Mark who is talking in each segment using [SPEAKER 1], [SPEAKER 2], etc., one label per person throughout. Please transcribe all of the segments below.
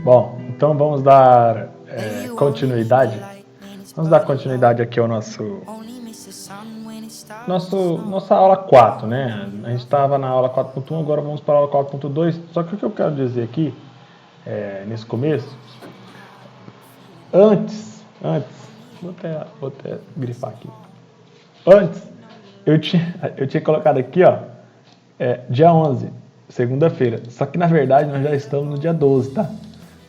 [SPEAKER 1] Bom, então vamos dar continuidade. Vamos dar continuidade aqui ao nossa aula 4, né? A gente estava na aula 4.1, agora vamos para a aula 4.2. Só que o que eu quero dizer aqui, nesse começo, antes, vou até grifar aqui. Antes, eu tinha colocado aqui, ó, dia 11, segunda-feira. Só que na verdade nós já estamos no dia 12, tá?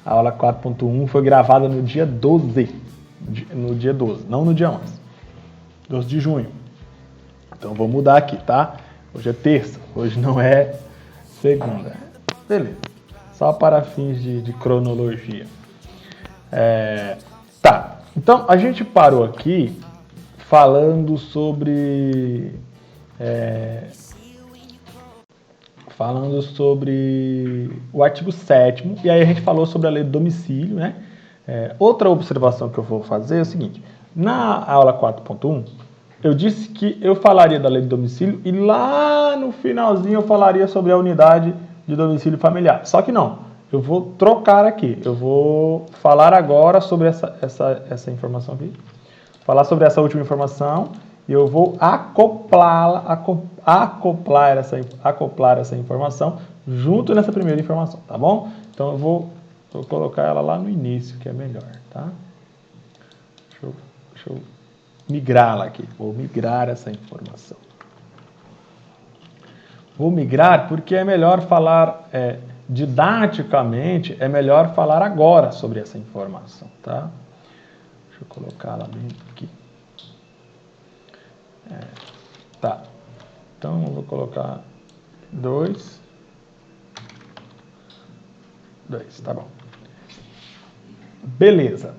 [SPEAKER 1] A aula 4.1 foi gravada no dia 12. No dia 12, não no dia 11. 12 de junho. Então vou mudar aqui, tá? Hoje é terça, hoje não é segunda. Beleza. Só para fins de cronologia. Tá. Então a gente parou aqui falando sobre o artigo 7º, e aí a gente falou sobre a lei do domicílio, né? Outra observação que eu vou fazer é o seguinte: na aula 4.1, eu disse que eu falaria da lei do domicílio e lá no finalzinho eu falaria sobre a unidade de domicílio familiar. Só que não, eu vou trocar aqui, eu vou falar agora sobre essa informação aqui, falar sobre essa última informação, e eu vou acoplar essa informação junto nessa primeira informação, tá bom? Então eu vou colocar ela lá no início, que é melhor, tá? Deixa eu migrá-la aqui. Vou migrar essa informação. Vou migrar porque é melhor falar didaticamente, é melhor falar agora sobre essa informação, tá? Deixa eu colocar ela bem aqui. Tá. Então eu vou colocar 2, tá bom. Beleza.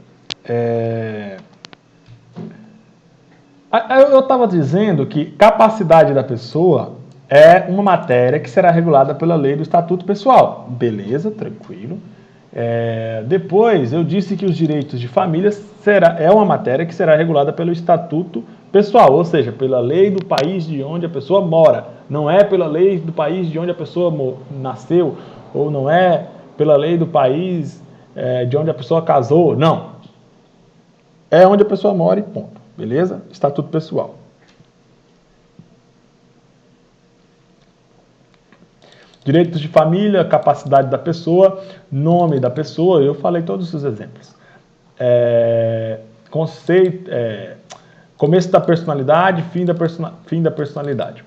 [SPEAKER 1] Eu estava dizendo que capacidade da pessoa é uma matéria que será regulada pela lei do Estatuto Pessoal. Beleza, tranquilo. Depois eu disse que os direitos de família é uma matéria que será regulada pelo Estatuto Pessoal, ou seja, pela lei do país de onde a pessoa mora. Não é pela lei do país de onde a pessoa nasceu, ou não é pela lei do país de onde a pessoa casou. Não. É onde a pessoa mora e ponto. Beleza? Estatuto Pessoal. Direitos de família, capacidade da pessoa, nome da pessoa, eu falei todos os exemplos. Começo da personalidade, fim da personalidade.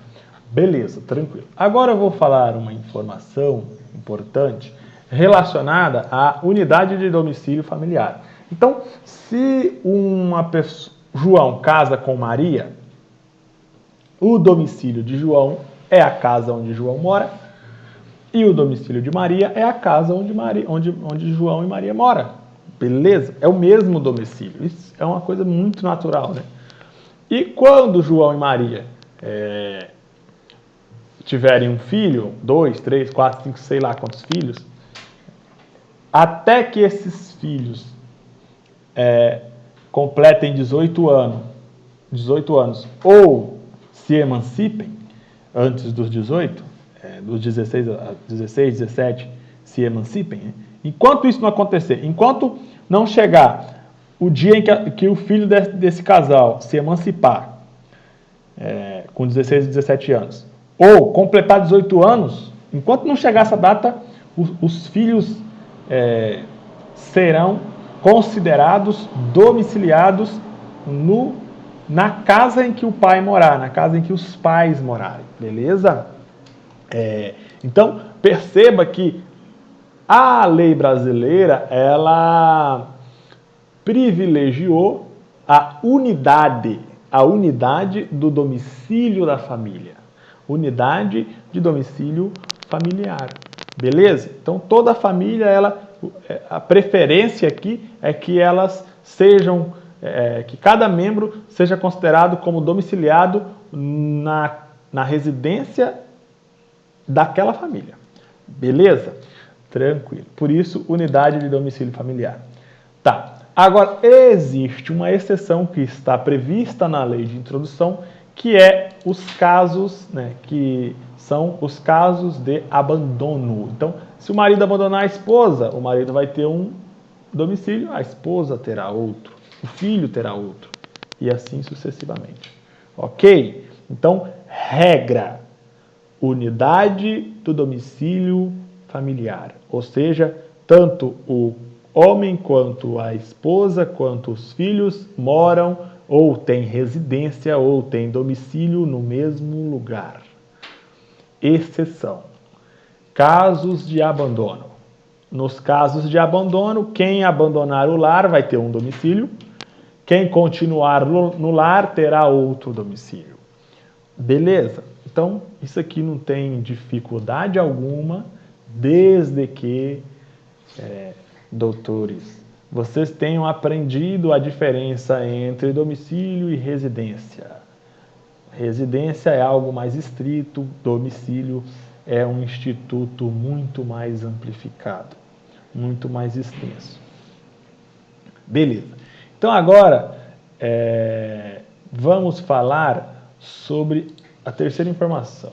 [SPEAKER 1] Beleza, tranquilo. Agora eu vou falar uma informação importante relacionada à unidade de domicílio familiar. Então, se João casa com Maria, o domicílio de João é a casa onde João mora, e o domicílio de Maria é a casa onde João e Maria moram. Beleza? É o mesmo domicílio. Isso é uma coisa muito natural, né? E quando João e Maria tiverem um filho, 2, 3, 4, 5, sei lá quantos filhos, até que esses filhos completem 18 anos ou se emancipem antes dos 18, dos 16, 17 se emancipem, né? Enquanto isso não acontecer, enquanto não chegar o dia em que o filho desse casal se emancipar com 16 e 17 anos, ou completar 18 anos, enquanto não chegar essa data, os filhos serão considerados domiciliados na casa em que o pai morar, na casa em que os pais morarem, beleza? Então, perceba que a lei brasileira, ela privilegiou a unidade do domicílio da família. Unidade de domicílio familiar. Beleza? Então, toda a família, a preferência aqui é que elas sejam, que cada membro seja considerado como domiciliado na residência daquela família. Beleza? Tranquilo. Por isso, unidade de domicílio familiar. Tá. Agora, existe uma exceção que está prevista na lei de introdução, que é os casos, né, que são os casos de abandono. Então, Se o marido abandonar a esposa, o marido vai ter um domicílio, a esposa terá outro, o filho terá outro, e assim sucessivamente. Ok? Então, regra: unidade do domicílio familiar. Ou seja, tanto o homem quanto a esposa, quanto os filhos moram ou têm residência ou têm domicílio no mesmo lugar. Exceção: casos de abandono. Nos casos de abandono, quem abandonar o lar vai ter um domicílio, quem continuar no lar terá outro domicílio. Beleza? Então, isso aqui não tem dificuldade alguma, desde que, doutores, vocês tenham aprendido a diferença entre domicílio e residência. Residência é algo mais estrito, domicílio é um instituto muito mais amplificado, muito mais extenso. Beleza. Então agora vamos falar sobre a terceira informação.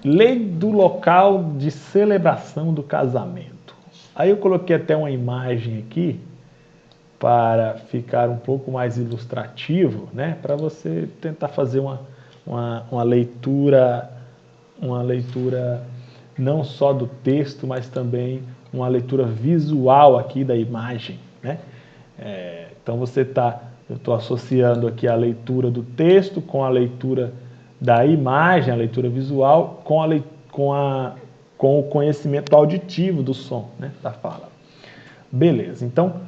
[SPEAKER 1] Lei do local de celebração do casamento. Aí eu coloquei até uma imagem aqui para ficar um pouco mais ilustrativo, né? Para você tentar fazer uma leitura não só do texto, mas também uma leitura visual aqui da imagem, né? Então eu estou associando aqui a leitura do texto com a leitura da imagem, a leitura visual, com o conhecimento auditivo do som, né, da fala. Beleza, então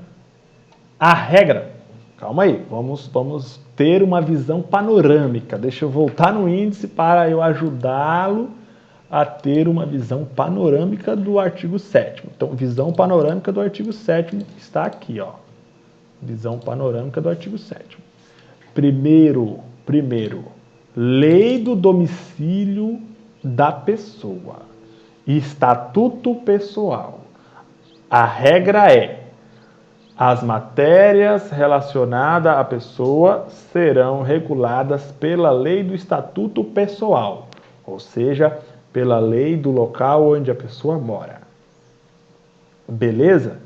[SPEAKER 1] a regra, calma aí, vamos ter uma visão panorâmica. Deixa eu voltar no índice para eu ajudá-lo a ter uma visão panorâmica do artigo 7º. Então, visão panorâmica do artigo 7º está aqui, ó. Visão panorâmica do artigo 7º. Primeiro, lei do domicílio da pessoa. Estatuto pessoal. A regra é: as matérias relacionadas à pessoa serão reguladas pela lei do estatuto pessoal, ou seja, pela lei do local onde a pessoa mora. Beleza?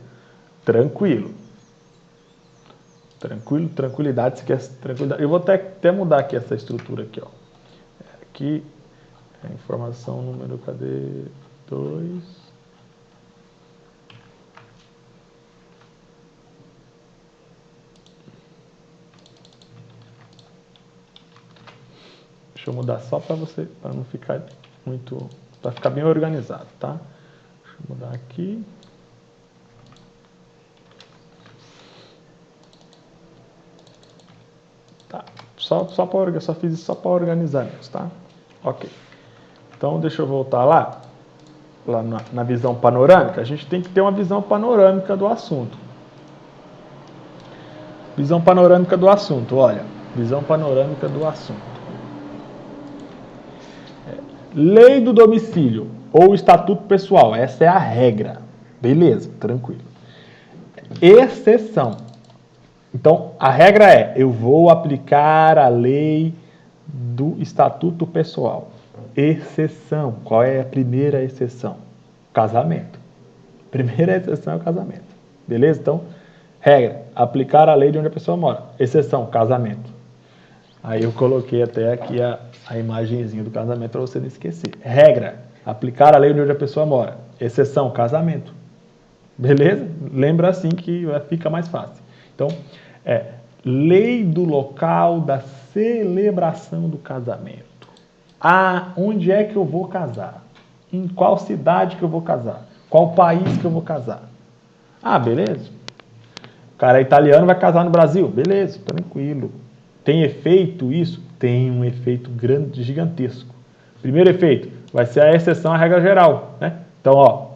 [SPEAKER 1] Tranquilo. Tranquilidade, se quer tranquilidade. Eu vou até mudar aqui essa estrutura aqui, ó. Aqui, a informação número, cadê? 2. Deixa eu mudar só para você, para não ficar muito, para ficar bem organizado, tá? Deixa eu mudar aqui. Tá, só fiz isso só para organizar mesmo, tá? Ok. Então, deixa eu voltar lá na visão panorâmica. A gente tem que ter uma visão panorâmica do assunto. Visão panorâmica do assunto, olha. Visão panorâmica do assunto. Lei do domicílio ou estatuto pessoal, essa é a regra. Beleza, tranquilo. Exceção. Então, a regra é: eu vou aplicar a lei do estatuto pessoal. Exceção. Qual é a primeira exceção? Casamento. Primeira exceção é o casamento. Beleza? Então, regra: aplicar a lei de onde a pessoa mora. Exceção: casamento. Aí eu coloquei até aqui a imagenzinha do casamento para você não esquecer. Regra: aplicar a lei de onde a pessoa mora. Exceção: casamento. Beleza? Lembra assim que fica mais fácil. Então, lei do local da celebração do casamento. Onde é que eu vou casar? Em qual cidade que eu vou casar? Qual país que eu vou casar? Beleza. O cara é italiano, vai casar no Brasil. Beleza, tranquilo. Tem efeito isso? Tem um efeito grande, gigantesco. Primeiro efeito, vai ser a exceção à regra geral, né? Então,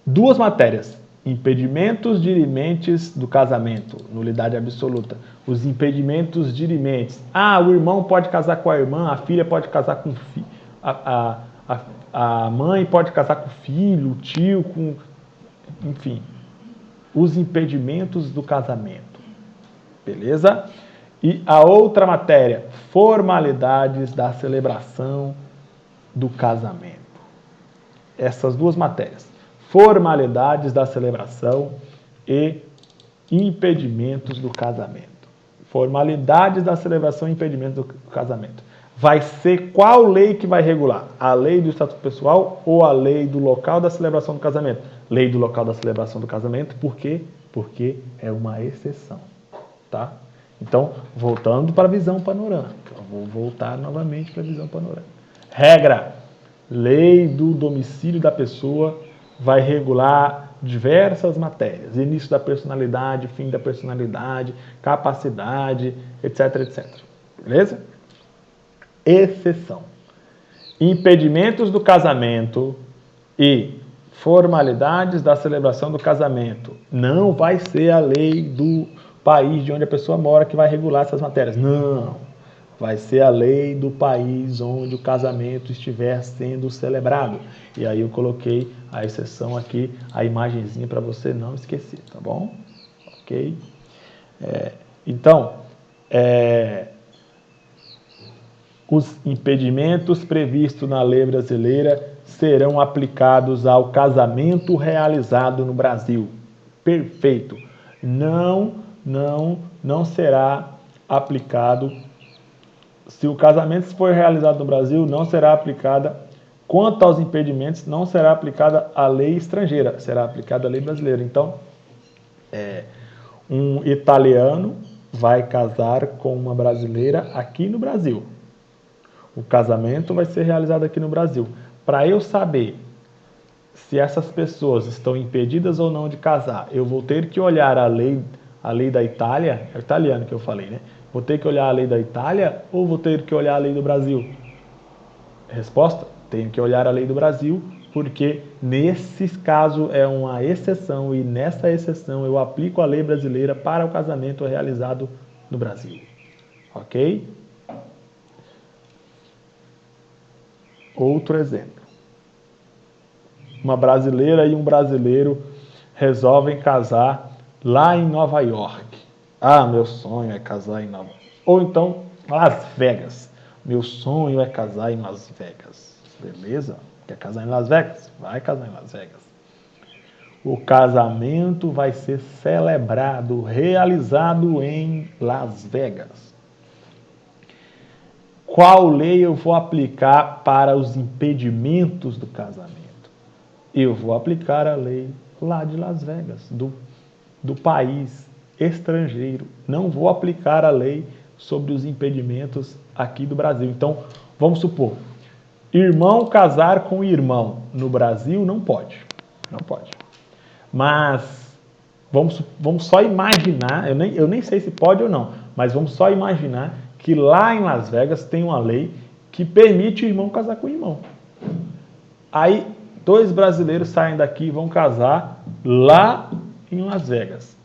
[SPEAKER 1] duas matérias: impedimentos dirimentes do casamento, nulidade absoluta. Os impedimentos dirimentes. O irmão pode casar com a irmã, a filha pode casar com o filho, a mãe pode casar com o filho, o tio, enfim. Os impedimentos do casamento. Beleza? E a outra matéria: formalidades da celebração do casamento. essas duas matérias. Formalidades da celebração e impedimentos do casamento. Formalidades da celebração e impedimentos do casamento. Vai ser qual lei que vai regular? A lei do estatuto pessoal ou a lei do local da celebração do casamento? Lei do local da celebração do casamento, por quê? Porque é uma exceção, tá? Então, voltando para a visão panorâmica. Eu vou voltar novamente para a visão panorâmica. Regra: lei do domicílio da pessoa vai regular diversas matérias. Início da personalidade, fim da personalidade, capacidade, etc, etc. Beleza? Exceção: impedimentos do casamento e formalidades da celebração do casamento. Não vai ser a lei do país de onde a pessoa mora que vai regular essas matérias. Não. Vai ser a lei do país onde o casamento estiver sendo celebrado. E aí eu coloquei a exceção aqui, a imagenzinha para você não esquecer, tá bom? Ok? Então, os impedimentos previstos na lei brasileira serão aplicados ao casamento realizado no Brasil. Perfeito. Não será aplicado. Se o casamento for realizado no Brasil, não será aplicada. Quanto aos impedimentos, não será aplicada a lei estrangeira, será aplicada a lei brasileira. Então, um italiano vai casar com uma brasileira aqui no Brasil. O casamento vai ser realizado aqui no Brasil. Para eu saber se essas pessoas estão impedidas ou não de casar, eu vou ter que olhar a lei da Itália, é o italiano que eu falei, né? Vou ter que olhar a lei da Itália ou vou ter que olhar a lei do Brasil? Resposta: tenho que olhar a lei do Brasil, porque nesse caso é uma exceção e nessa exceção eu aplico a lei brasileira para o casamento realizado no Brasil. Ok? Outro exemplo. Uma brasileira e um brasileiro resolvem casar lá em Nova York. Ah, meu sonho é casar em Nova York. Ou então, Las Vegas. Meu sonho é casar em Las Vegas. Beleza? Quer casar em Las Vegas? Vai casar em Las Vegas. O casamento vai ser celebrado, realizado em Las Vegas. Qual lei eu vou aplicar para os impedimentos do casamento? Eu vou aplicar a lei lá de Las Vegas, do país estrangeiro. Não vou aplicar a lei sobre os impedimentos aqui do Brasil. Então, vamos supor, irmão casar com irmão no Brasil não pode. Não pode. Mas vamos só imaginar, eu nem sei se pode ou não, mas vamos só imaginar que lá em Las Vegas tem uma lei que permite o irmão casar com o irmão. Aí, 2 brasileiros saem daqui e vão casar lá em Las Vegas.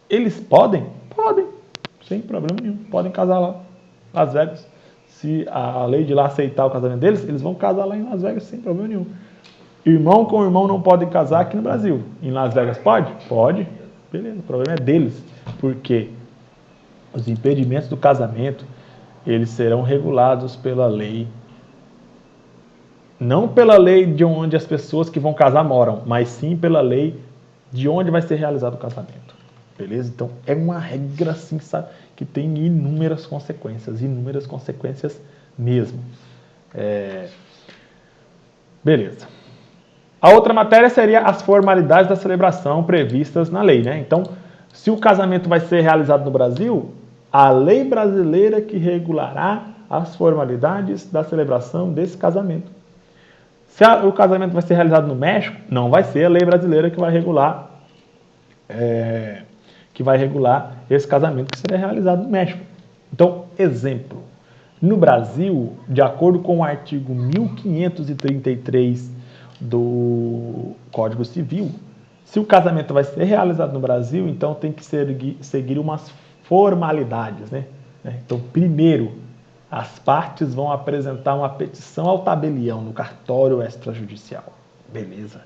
[SPEAKER 1] Eles podem? Podem, sem problema nenhum. Podem casar lá, Las Vegas. Se a lei de lá aceitar o casamento deles, eles vão casar lá em Las Vegas sem problema nenhum. Irmão com irmão não podem casar aqui no Brasil. Em Las Vegas pode? Pode. Beleza, o problema é deles. Porque os impedimentos do casamento, eles serão regulados pela lei. Não pela lei de onde as pessoas que vão casar moram, mas sim pela lei de onde vai ser realizado o casamento. Beleza? Então, é uma regra assim, sabe, que tem inúmeras consequências mesmo. Beleza. A outra matéria seria as formalidades da celebração previstas na lei, né? Então, se o casamento vai ser realizado no Brasil, a lei brasileira que regulará as formalidades da celebração desse casamento. Se o casamento vai ser realizado no México, não vai ser a lei brasileira que vai regular esse casamento que será realizado no México. Então, exemplo. No Brasil, de acordo com o artigo 1533 do Código Civil, se o casamento vai ser realizado no Brasil, então tem que seguir umas formalidades, né? Então, primeiro, as partes vão apresentar uma petição ao tabelião no cartório extrajudicial. Beleza.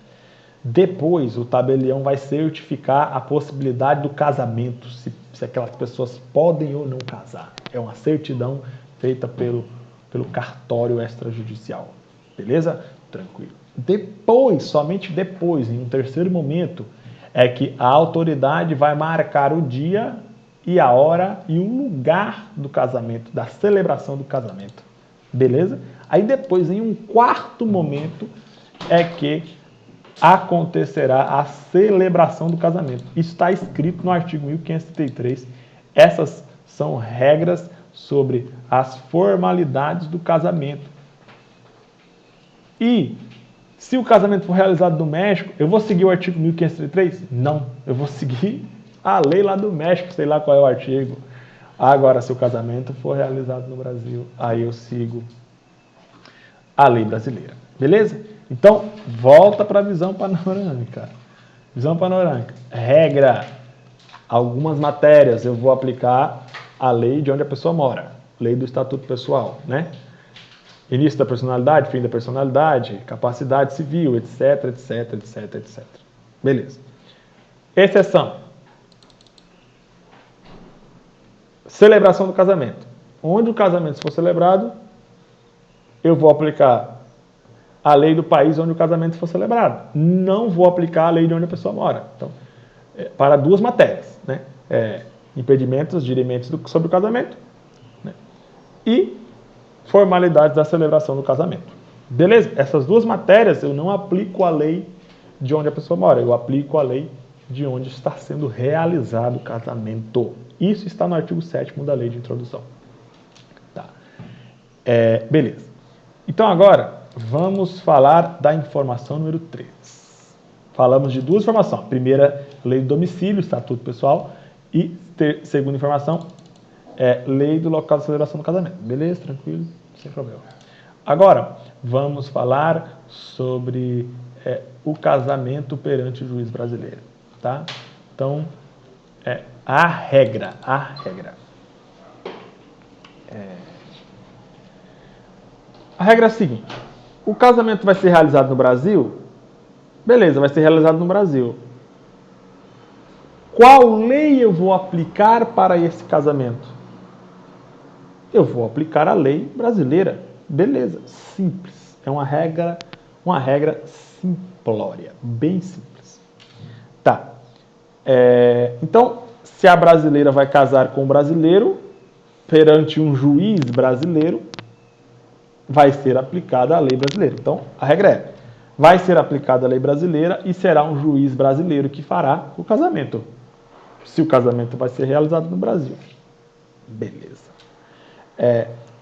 [SPEAKER 1] Depois, o tabelião vai certificar a possibilidade do casamento, se aquelas pessoas podem ou não casar. É uma certidão feita pelo cartório extrajudicial. Beleza? Tranquilo. Depois, somente depois, em um terceiro momento, é que a autoridade vai marcar o dia e a hora e o lugar do casamento, da celebração do casamento. Beleza? Aí depois, em um quarto momento, é que acontecerá a celebração do casamento. Isso está escrito no artigo 1533. Essas são regras sobre as formalidades do casamento. E se o casamento for realizado no México, eu vou seguir o artigo 1533? Não, eu vou seguir a lei lá do México, sei lá qual é o artigo. Agora, se o casamento for realizado no Brasil, aí eu sigo a lei brasileira. Beleza? Então, volta para a visão panorâmica. Visão panorâmica. Regra. Algumas matérias eu vou aplicar a lei de onde a pessoa mora. Lei do Estatuto Pessoal, né? Início da personalidade, fim da personalidade, capacidade civil, etc, etc, etc, etc. Beleza. Exceção. Celebração do casamento. Onde o casamento for celebrado, eu vou aplicar a lei do país onde o casamento for celebrado. Não vou aplicar a lei de onde a pessoa mora. Então, para duas matérias, né? Impedimentos, dirimentos sobre o casamento, né? E formalidades da celebração do casamento. Beleza? Essas duas matérias eu não aplico a lei de onde a pessoa mora, eu aplico a lei de onde está sendo realizado o casamento. Isso está no artigo 7º da lei de introdução. Tá. Beleza. Então agora, vamos falar da informação número 3. Falamos de duas informações. Primeira, lei do domicílio, estatuto pessoal. E segunda informação, lei do local de celebração do casamento. Beleza? Tranquilo? Sem problema. Agora, vamos falar sobre o casamento perante o juiz brasileiro. Tá? Então, a regra. A regra é a seguinte: o casamento vai ser realizado no Brasil? Beleza, vai ser realizado no Brasil. Qual lei eu vou aplicar para esse casamento? Eu vou aplicar a lei brasileira. Beleza, simples. É uma regra simplória, bem simples. Tá. Então, se a brasileira vai casar com o brasileiro, perante um juiz brasileiro, vai ser aplicada a lei brasileira. Então, a regra vai ser aplicada a lei brasileira e será um juiz brasileiro que fará o casamento. Se o casamento vai ser realizado no Brasil. Beleza.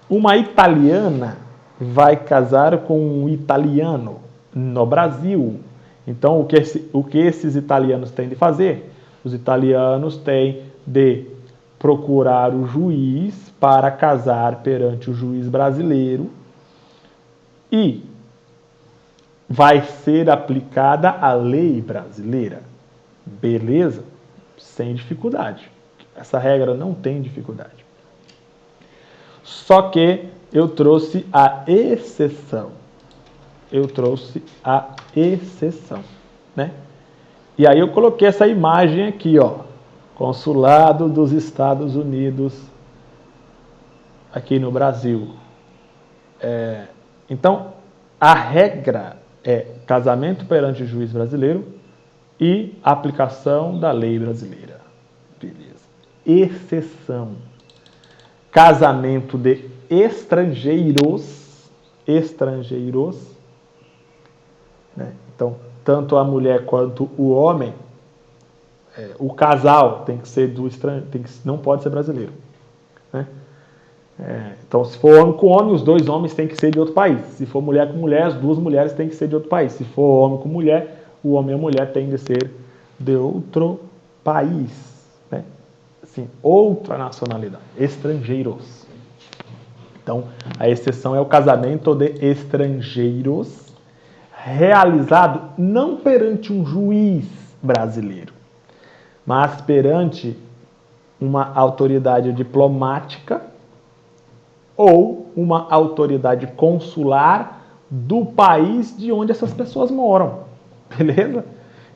[SPEAKER 1] Uma italiana vai casar com um italiano no Brasil. Então, o que esses italianos têm de fazer? Os italianos têm de procurar o juiz para casar perante o juiz brasileiro e vai ser aplicada a lei brasileira. Beleza? Sem dificuldade. Essa regra não tem dificuldade. Só que eu trouxe a exceção. Né? E aí eu coloquei essa imagem aqui, ó. Consulado dos Estados Unidos aqui no Brasil. Então, a regra é casamento perante o juiz brasileiro e aplicação da lei brasileira. Beleza. Exceção. Casamento de estrangeiros, né? Então, tanto a mulher quanto o homem, o casal tem que ser do estrangeiro, não pode ser brasileiro, né? Então, se for homem com homem, os dois homens têm que ser de outro país. Se for mulher com mulher, as duas mulheres têm que ser de outro país. Se for homem com mulher, o homem e a mulher têm de ser de outro país, né? Assim, outra nacionalidade, estrangeiros. Então, a exceção é o casamento de estrangeiros realizado não perante um juiz brasileiro, mas perante uma autoridade diplomática ou uma autoridade consular do país de onde essas pessoas moram. Beleza?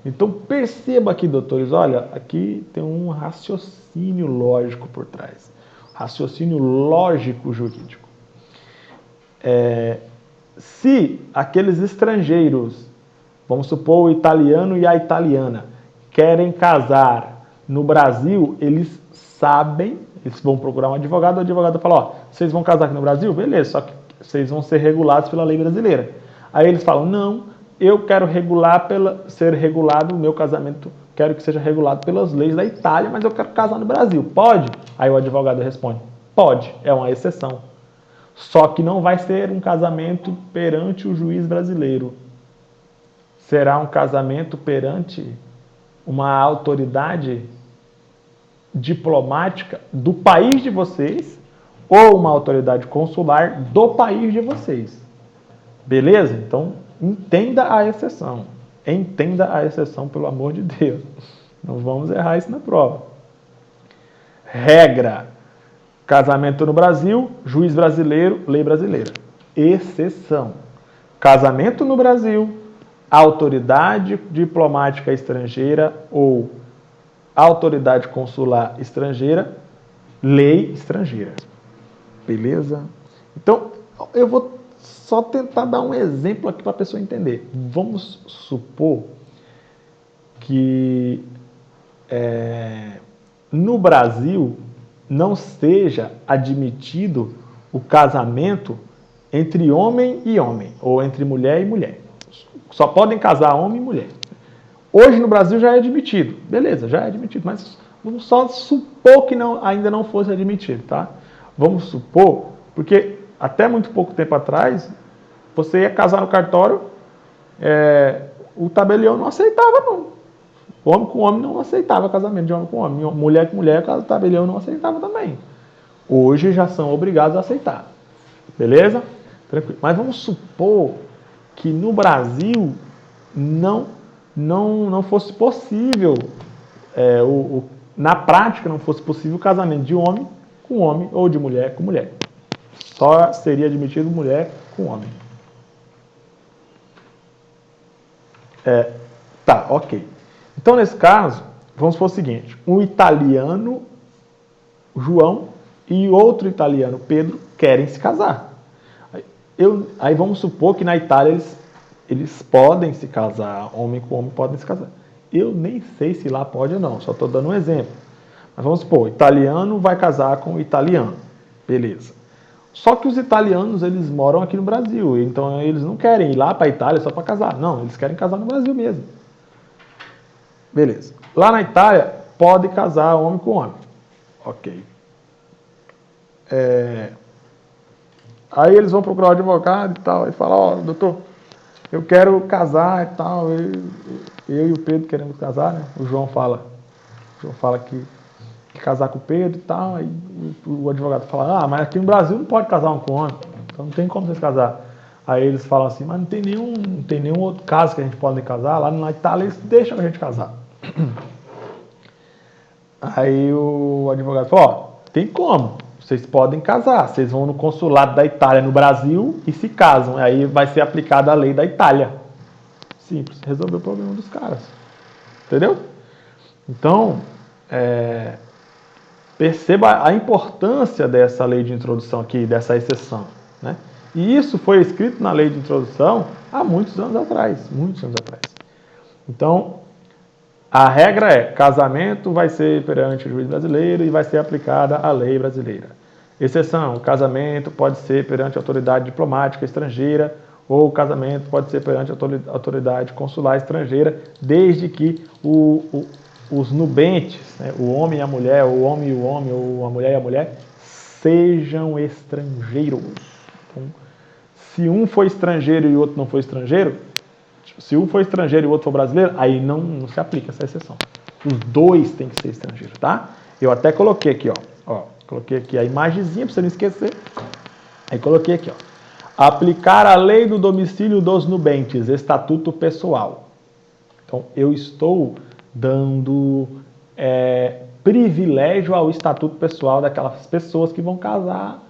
[SPEAKER 1] Então perceba aqui, doutores, olha, aqui tem um raciocínio lógico por trás. Raciocínio lógico jurídico. Se aqueles estrangeiros, vamos supor o italiano e a italiana, querem casar no Brasil, eles sabem, eles vão procurar um advogado, o advogado fala, ó, vocês vão casar aqui no Brasil? Beleza, só que vocês vão ser regulados pela lei brasileira. Aí eles falam, não, eu quero ser regulado o meu casamento, quero que seja regulado pelas leis da Itália, mas eu quero casar no Brasil. Pode? Aí o advogado responde, pode, é uma exceção. Só que não vai ser um casamento perante o juiz brasileiro. Será um casamento perante uma autoridade diplomática do país de vocês ou uma autoridade consular do país de vocês. Beleza? Então, entenda a exceção. Entenda a exceção, pelo amor de Deus. Não vamos errar isso na prova. Regra: casamento no Brasil, juiz brasileiro, lei brasileira. Exceção: casamento no Brasil, autoridade diplomática estrangeira ou autoridade consular estrangeira, lei estrangeira. Beleza? Então, eu vou só tentar dar um exemplo aqui para a pessoa entender. Vamos supor que no Brasil não seja admitido o casamento entre homem e homem, ou entre mulher e mulher. Só podem casar homem e mulher. Hoje no Brasil já é admitido. Beleza, já é admitido, mas vamos só supor que ainda não fosse admitido, tá? Vamos supor, porque até muito pouco tempo atrás, você ia casar no cartório, o tabelião não aceitava, não. Homem com homem não aceitava casamento de homem com homem. Mulher com mulher, o tabelião não aceitava também. Hoje já são obrigados a aceitar. Beleza? Tranquilo. Mas vamos supor que no Brasil não fosse possível, na prática não fosse possível o casamento de homem com homem ou de mulher com mulher. Só seria admitido mulher com homem. Tá, ok. Então, nesse caso, vamos supor o seguinte, um italiano, João, e outro italiano, Pedro, querem se casar. Aí vamos supor que na Itália eles podem se casar, homem com homem podem se casar. Eu nem sei se lá pode ou não, só estou dando um exemplo. Mas vamos supor, o italiano vai casar com o italiano. Beleza. Só que os italianos, eles moram aqui no Brasil, então eles não querem ir lá para a Itália só para casar. Não, eles querem casar no Brasil mesmo. Beleza. Lá na Itália, pode casar homem com homem. Ok. Aí eles vão procurar o advogado e tal, e falam, ó, doutor, eu quero casar e tal, eu e o Pedro queremos casar, né? O João fala que casar com o Pedro e tal, aí o advogado fala, mas aqui no Brasil não pode casar um com homem, então não tem como vocês casar. Aí eles falam assim, mas não tem nenhum outro caso que a gente pode casar, lá na Itália eles deixam a gente casar. Aí o advogado fala, ó, tem como, vocês podem casar, vocês vão no consulado da Itália no Brasil e se casam, aí vai ser aplicada a lei da Itália. Simples, resolveu o problema dos caras. Entendeu? Então, perceba a importância dessa lei de introdução aqui, dessa exceção, né? E isso foi escrito na lei de introdução há muitos anos atrás, Então, a regra é, casamento vai ser perante o juiz brasileiro e vai ser aplicada a lei brasileira. Exceção, casamento pode ser perante a autoridade diplomática estrangeira ou o casamento pode ser perante a autoridade consular estrangeira, desde que os nubentes, né, o homem e a mulher, o homem e o homem, ou a mulher e a mulher, sejam estrangeiros. Então, se um for estrangeiro e o outro não for estrangeiro, se um for estrangeiro e o outro for brasileiro, aí não se aplica essa exceção. Os dois têm que ser estrangeiros, tá? Eu até coloquei aqui, ó. Coloquei aqui a imagenzinha para você não esquecer. Aí coloquei aqui, ó. Aplicar a lei do domicílio dos nubentes, estatuto pessoal. Então, eu estou dando privilégio ao estatuto pessoal daquelas pessoas que vão casar,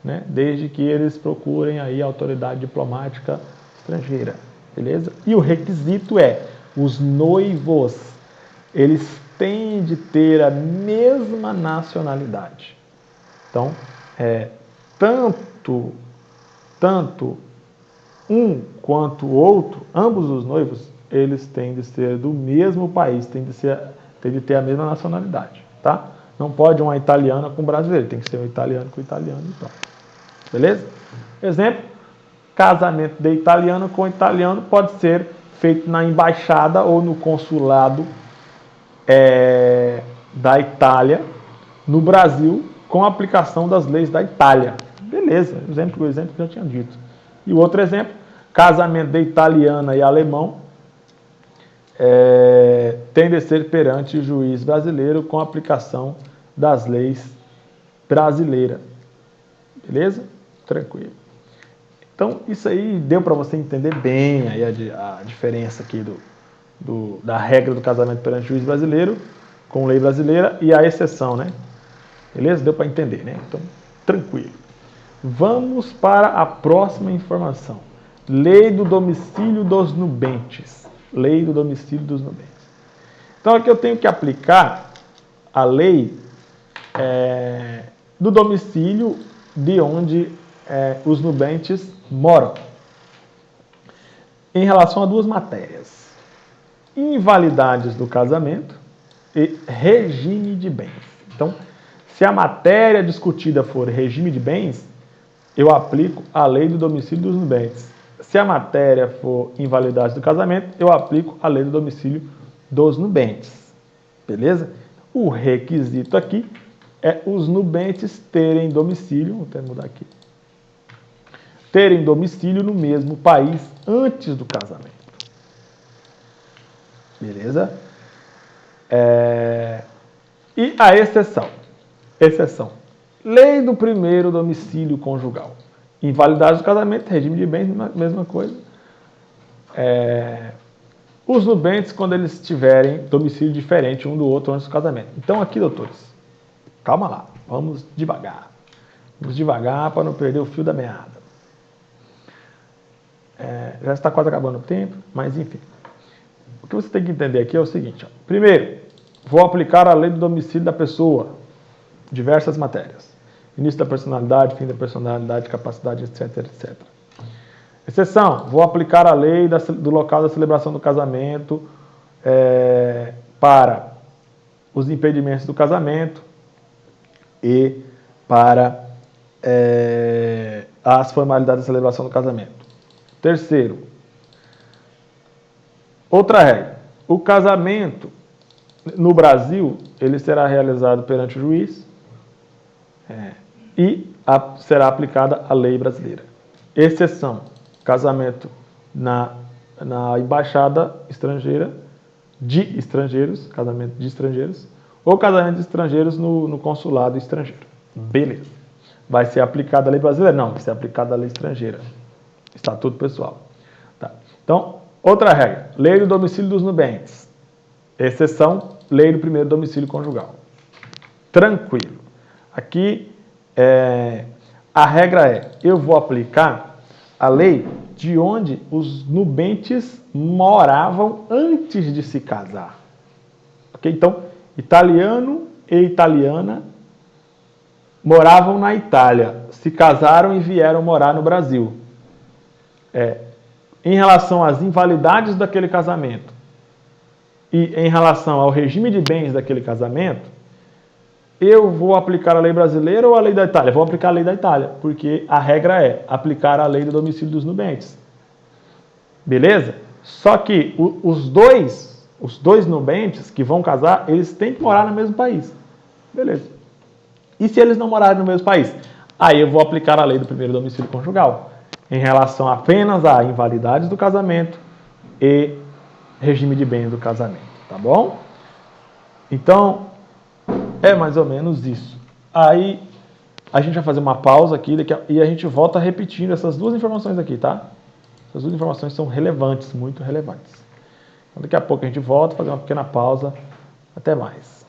[SPEAKER 1] né? Desde que eles procurem aí a autoridade diplomática estrangeira. Beleza? E o requisito é, os noivos, eles têm de ter a mesma nacionalidade. Então, tanto um quanto o outro, ambos os noivos, eles têm de ser do mesmo país, têm de ter a mesma nacionalidade, tá? Não pode uma italiana com brasileiro, tem que ser um italiano com italiano, então. Beleza? Exemplo, casamento de italiano com italiano pode ser feito na embaixada ou no consulado da Itália, no Brasil, com a aplicação das leis da Itália. Beleza, o exemplo que eu já tinha dito. E o outro exemplo, casamento de italiana e alemão, tem de ser perante o juiz brasileiro com a aplicação das leis brasileiras. Beleza? Tranquilo. Então, isso aí deu para você entender bem aí a diferença aqui da regra do casamento perante o juiz brasileiro com lei brasileira e a exceção, né? Beleza? Deu para entender, né? Então, tranquilo. Vamos para a próxima informação. Lei do domicílio dos nubentes. Lei do domicílio dos nubentes. Então, aqui eu tenho que aplicar a lei do domicílio de onde os nubentes moram. Em relação a duas matérias. Invalidades do casamento e regime de bens. Então, se a matéria discutida for regime de bens, eu aplico a lei do domicílio dos nubentes. Se a matéria for invalidade do casamento, eu aplico a lei do domicílio dos nubentes. Beleza? O requisito aqui é os nubentes terem domicílio, vou até mudar aqui, terem domicílio no mesmo país antes do casamento. Beleza? E a exceção. Exceção. Lei do primeiro domicílio conjugal. Invalidade do casamento, regime de bens, mesma coisa. Os nubentes, quando eles tiverem domicílio diferente um do outro antes do casamento. Então aqui, doutores, calma lá, vamos devagar. Vamos devagar para não perder o fio da meada. Já está quase acabando o tempo, mas enfim. O que você tem que entender aqui é o seguinte. Ó. Primeiro, vou aplicar a lei do domicílio da pessoa. Diversas matérias. Início da personalidade, fim da personalidade, capacidade, etc, etc. Exceção, vou aplicar a lei do local da celebração do casamento para os impedimentos do casamento e para as formalidades da celebração do casamento. Terceiro, outra regra. O casamento no Brasil, ele será realizado perante o juiz e será aplicada a lei brasileira. Exceção, casamento na embaixada estrangeira de estrangeiros, casamento de estrangeiros, ou casamento de estrangeiros no consulado estrangeiro. Beleza. Vai ser aplicada a lei brasileira? Não, vai ser aplicada a lei estrangeira. Estatuto pessoal. Tá. Então, outra regra. Lei do domicílio dos nubentes. Exceção, lei do primeiro domicílio conjugal. Tranquilo. Aqui, a regra é, eu vou aplicar a lei de onde os nubentes moravam antes de se casar. Ok? Então, italiano e italiana moravam na Itália, se casaram e vieram morar no Brasil. Em relação às invalidades daquele casamento e em relação ao regime de bens daquele casamento, eu vou aplicar a lei brasileira ou a lei da Itália? Vou aplicar a lei da Itália, porque a regra é aplicar a lei do domicílio dos nubentes. Beleza? Só que os dois nubentes que vão casar, eles têm que morar no mesmo país. Beleza. E se eles não morarem no mesmo país? Aí eu vou aplicar a lei do primeiro domicílio conjugal, em relação apenas a invalidades do casamento e regime de bens do casamento, tá bom? Então, é mais ou menos isso. Aí, a gente vai fazer uma pausa aqui e a gente volta repetindo essas duas informações aqui, tá? Essas duas informações são relevantes, muito relevantes. Então, daqui a pouco a gente volta, fazer uma pequena pausa. Até mais.